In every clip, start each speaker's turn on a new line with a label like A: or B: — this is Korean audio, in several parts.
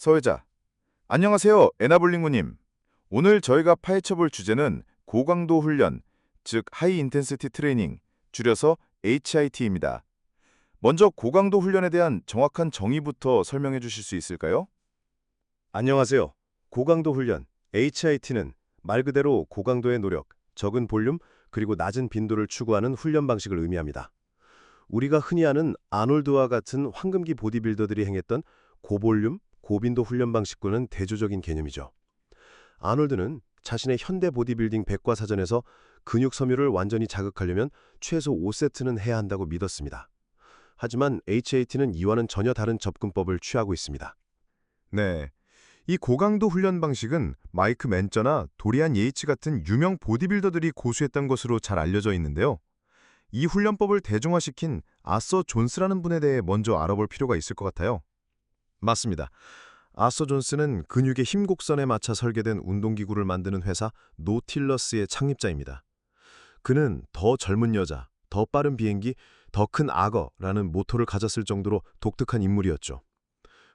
A: 서회자, 안녕하세요. 에나블링구님. 오늘 저희가 파헤쳐볼 주제는 고강도 훈련, 즉 하이 인텐시티 트레이닝, 줄여서 HIT입니다. 먼저 고강도 훈련에 대한 정확한 정의부터 설명해 주실 수 있을까요?
B: 안녕하세요. 고강도 훈련, HIT는 말 그대로 고강도의 노력, 적은 볼륨, 그리고 낮은 빈도를 추구하는 훈련 방식을 의미합니다. 우리가 흔히 아는 아놀드와 같은 황금기 보디빌더들이 행했던 고볼륨, 고빈도 훈련 방식과는 대조적인 개념이죠. 아놀드는 자신의 현대 보디빌딩 백과사전에서 근육 섬유를 완전히 자극하려면 최소 5세트는 해야 한다고 믿었습니다. 하지만 HIT는 이와는 전혀 다른 접근법을 취하고 있습니다.
A: 네. 이 고강도 훈련 방식은 마이크 맨저나 도리안 예이츠 같은 유명 보디빌더들이 고수했던 것으로 잘 알려져 있는데요. 이 훈련법을 대중화시킨 아서 존스라는 분에 대해 먼저 알아볼 필요가 있을 것 같아요.
B: 맞습니다. 아서 존스는 근육의 힘 곡선에 맞춰 설계된 운동기구를 만드는 회사 노틸러스의 창립자입니다. 그는 더 젊은 여자, 더 빠른 비행기, 더 큰 악어라는 모토를 가졌을 정도로 독특한 인물이었죠.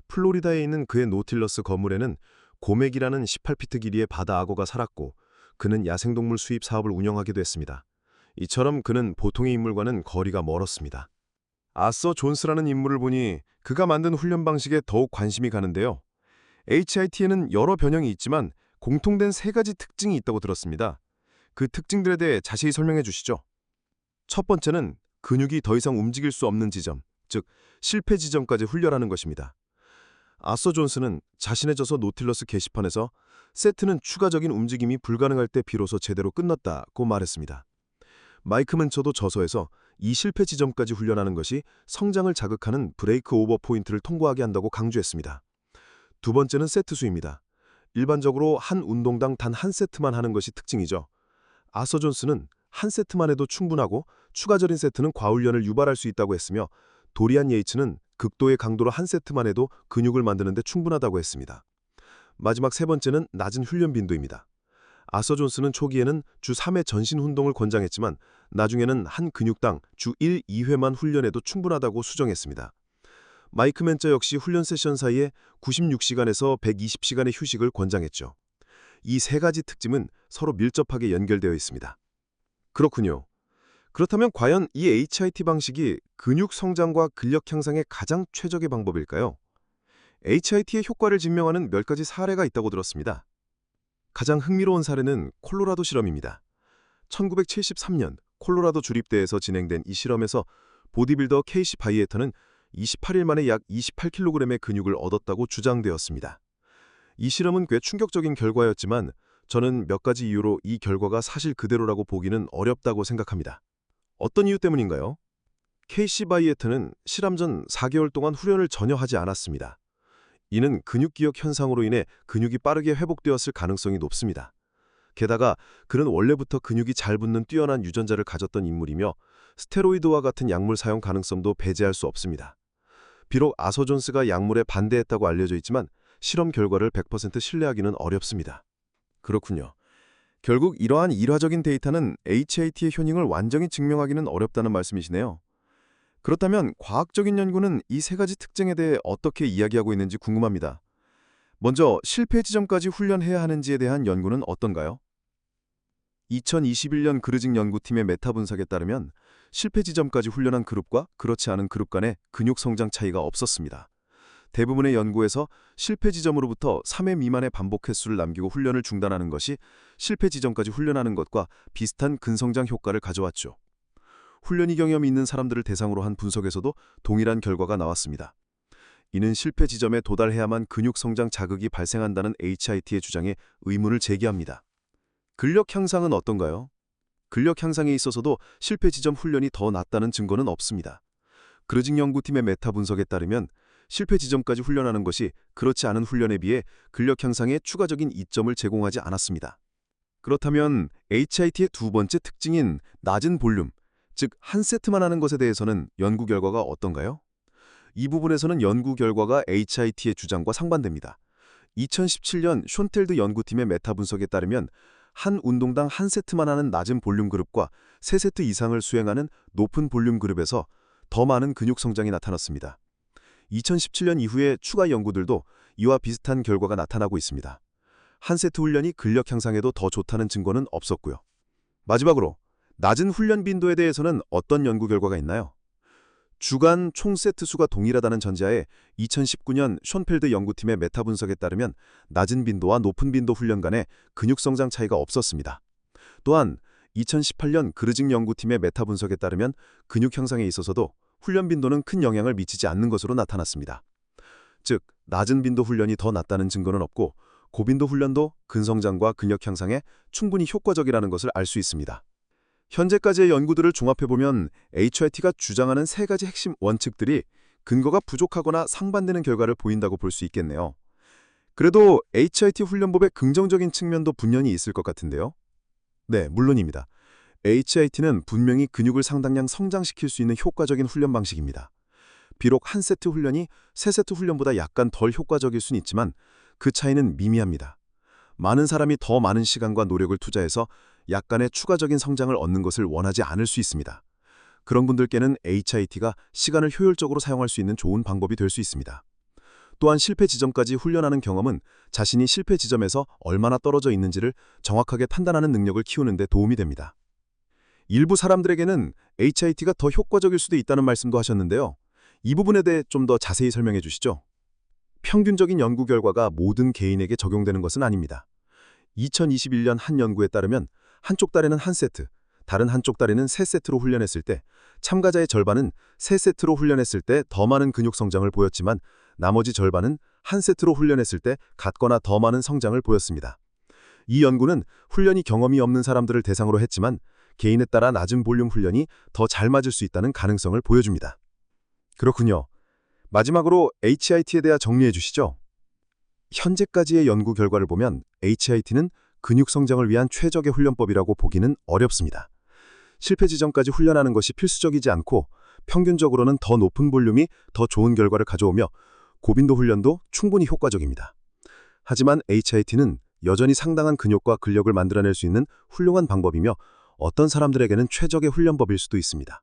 B: 플로리다에 있는 그의 노틸러스 건물에는 고맥이라는 18피트 길이의 바다 악어가 살았고 그는 야생동물 수입 사업을 운영하기도 했습니다. 이처럼 그는 보통의 인물과는 거리가 멀었습니다. 아서 존스라는 인물을 보니 그가 만든 훈련 방식에 더욱 관심이 가는데요. HIT에는 여러 변형이 있지만 공통된 세 가지 특징이 있다고 들었습니다. 그 특징들에 대해 자세히 설명해 주시죠. 첫 번째는 근육이 더 이상 움직일 수 없는 지점, 즉 실패 지점까지 훈련하는 것입니다. 아서 존스는 자신의 저서 노틸러스 게시판에서 세트는 추가적인 움직임이 불가능할 때 비로소 제대로 끝났다고 말했습니다. 마이크 맨처도 저서에서 이 실패 지점까지 훈련하는 것이 성장을 자극하는 브레이크 오버 포인트를 통과하게 한다고 강조했습니다. 두 번째는 세트 수입니다. 일반적으로 한 운동당 단 한 세트만 하는 것이 특징이죠. 아서 존스는 한 세트만 해도 충분하고 추가적인 세트는 과훈련을 유발할 수 있다고 했으며 도리안 예이츠는 극도의 강도로 한 세트만 해도 근육을 만드는 데 충분하다고 했습니다. 마지막 세 번째는 낮은 훈련 빈도입니다. 아서 존스는 초기에는 주 3회 전신 운동을 권장했지만 나중에는 한 근육당 주 1, 2회만 훈련해도 충분하다고 수정했습니다. 마이크 맨처 역시 훈련 세션 사이에 96시간에서 120시간의 휴식을 권장했죠. 이 세 가지 특징은 서로 밀접하게 연결되어 있습니다. 그렇군요. 그렇다면 과연 이 HIT 방식이 근육 성장과 근력 향상의 가장 최적의 방법일까요? HIT의 효과를 증명하는 몇 가지 사례가 있다고 들었습니다. 가장 흥미로운 사례는 콜로라도 실험입니다. 1973년 콜로라도 주립대에서 진행된 이 실험에서 보디빌더 케이시 바이에터는 28일 만에 약 28kg의 근육을 얻었다고 주장되었습니다. 이 실험은 꽤 충격적인 결과였지만 저는 몇 가지 이유로 이 결과가 사실 그대로라고 보기는 어렵다고 생각합니다. 어떤 이유 때문인가요? 케이시 바이에터는 실험 전 4개월 동안 훈련을 전혀 하지 않았습니다. 이는 근육기억 현상으로 인해 근육이 빠르게 회복되었을 가능성이 높습니다. 게다가 그는 원래부터 근육이 잘 붙는 뛰어난 유전자를 가졌던 인물이며 스테로이드와 같은 약물 사용 가능성도 배제할 수 없습니다. 비록 아서 존스가 약물에 반대했다고 알려져 있지만 실험 결과를 100% 신뢰하기는 어렵습니다. 그렇군요. 결국 이러한 일화적인 데이터는 HIT의 효능을 완전히 증명하기는 어렵다는 말씀이시네요. 그렇다면 과학적인 연구는 이 세 가지 특징에 대해 어떻게 이야기하고 있는지 궁금합니다. 먼저 실패 지점까지 훈련해야 하는지에 대한 연구는 어떤가요? 2021년 그르징 연구팀의 메타 분석에 따르면 실패 지점까지 훈련한 그룹과 그렇지 않은 그룹 간의 근육 성장 차이가 없었습니다. 대부분의 연구에서 실패 지점으로부터 3회 미만의 반복 횟수를 남기고 훈련을 중단하는 것이 실패 지점까지 훈련하는 것과 비슷한 근성장 효과를 가져왔죠. 훈련이 경험이 있는 사람들을 대상으로 한 분석에서도 동일한 결과가 나왔습니다. 이는 실패 지점에 도달해야만 근육 성장 자극이 발생한다는 HIT의 주장에 의문을 제기합니다. 근력 향상은 어떤가요? 근력 향상에 있어서도 실패 지점 훈련이 더 낫다는 증거는 없습니다. 그르징 연구팀의 메타 분석에 따르면 실패 지점까지 훈련하는 것이 그렇지 않은 훈련에 비해 근력 향상에 추가적인 이점을 제공하지 않았습니다. 그렇다면 HIT의 두 번째 특징인 낮은 볼륨, 즉 한 세트만 하는 것에 대해서는 연구 결과가 어떤가요? 이 부분에서는 연구 결과가 HIT의 주장과 상반됩니다. 2017년 숀텔드 연구팀의 메타 분석에 따르면 한 운동당 한 세트만 하는 낮은 볼륨 그룹과 3세트 이상을 수행하는 높은 볼륨 그룹에서 더 많은 근육 성장이 나타났습니다. 2017년 이후에 추가 연구들도 이와 비슷한 결과가 나타나고 있습니다. 한 세트 훈련이 근력 향상에도 더 좋다는 증거는 없었고요. 마지막으로 낮은 훈련 빈도에 대해서는 어떤 연구 결과가 있나요? 주간 총 세트 수가 동일하다는 전제하에 2019년 션펠드 연구팀의 메타 분석에 따르면 낮은 빈도와 높은 빈도 훈련 간에 근육 성장 차이가 없었습니다. 또한 2018년 그르징 연구팀의 메타 분석에 따르면 근육 향상에 있어서도 훈련 빈도는 큰 영향을 미치지 않는 것으로 나타났습니다. 즉, 낮은 빈도 훈련이 더 낫다는 증거는 없고 고빈도 훈련도 근성장과 근력 향상에 충분히 효과적이라는 것을 알 수 있습니다. 현재까지의 연구들을 종합해보면 HIT가 주장하는 세 가지 핵심 원칙들이 근거가 부족하거나 상반되는 결과를 보인다고 볼 수 있겠네요. 그래도 HIT 훈련법의 긍정적인 측면도 분명히 있을 것 같은데요. 네, 물론입니다. HIT는 분명히 근육을 상당량 성장시킬 수 있는 효과적인 훈련 방식입니다. 비록 한 세트 훈련이 세 세트 훈련보다 약간 덜 효과적일 수는 있지만 그 차이는 미미합니다. 많은 사람이 더 많은 시간과 노력을 투자해서 약간의 추가적인 성장을 얻는 것을 원하지 않을 수 있습니다. 그런 분들께는 HIT가 시간을 효율적으로 사용할 수 있는 좋은 방법이 될 수 있습니다. 또한 실패 지점까지 훈련하는 경험은 자신이 실패 지점에서 얼마나 떨어져 있는지를 정확하게 판단하는 능력을 키우는 데 도움이 됩니다. 일부 사람들에게는 HIT가 더 효과적일 수도 있다는 말씀도 하셨는데요. 이 부분에 대해 좀 더 자세히 설명해 주시죠. 평균적인 연구 결과가 모든 개인에게 적용되는 것은 아닙니다. 2021년 한 연구에 따르면 한쪽 다리는 한 세트, 다른 한쪽 다리는 세 세트로 훈련했을 때 참가자의 절반은 세 세트로 훈련했을 때 더 많은 근육 성장을 보였지만 나머지 절반은 한 세트로 훈련했을 때 같거나 더 많은 성장을 보였습니다. 이 연구는 훈련이 경험이 없는 사람들을 대상으로 했지만 개인에 따라 낮은 볼륨 훈련이 더 잘 맞을 수 있다는 가능성을 보여줍니다. 그렇군요. 마지막으로 HIT에 대해 정리해 주시죠. 현재까지의 연구 결과를 보면 HIT는 근육 성장을 위한 최적의 훈련법이라고 보기는 어렵습니다. 실패 지점까지 훈련하는 것이 필수적이지 않고 평균적으로는 더 높은 볼륨이 더 좋은 결과를 가져오며 고빈도 훈련도 충분히 효과적입니다. 하지만 HIT는 여전히 상당한 근육과 근력을 만들어낼 수 있는 훌륭한 방법이며 어떤 사람들에게는 최적의 훈련법일 수도 있습니다.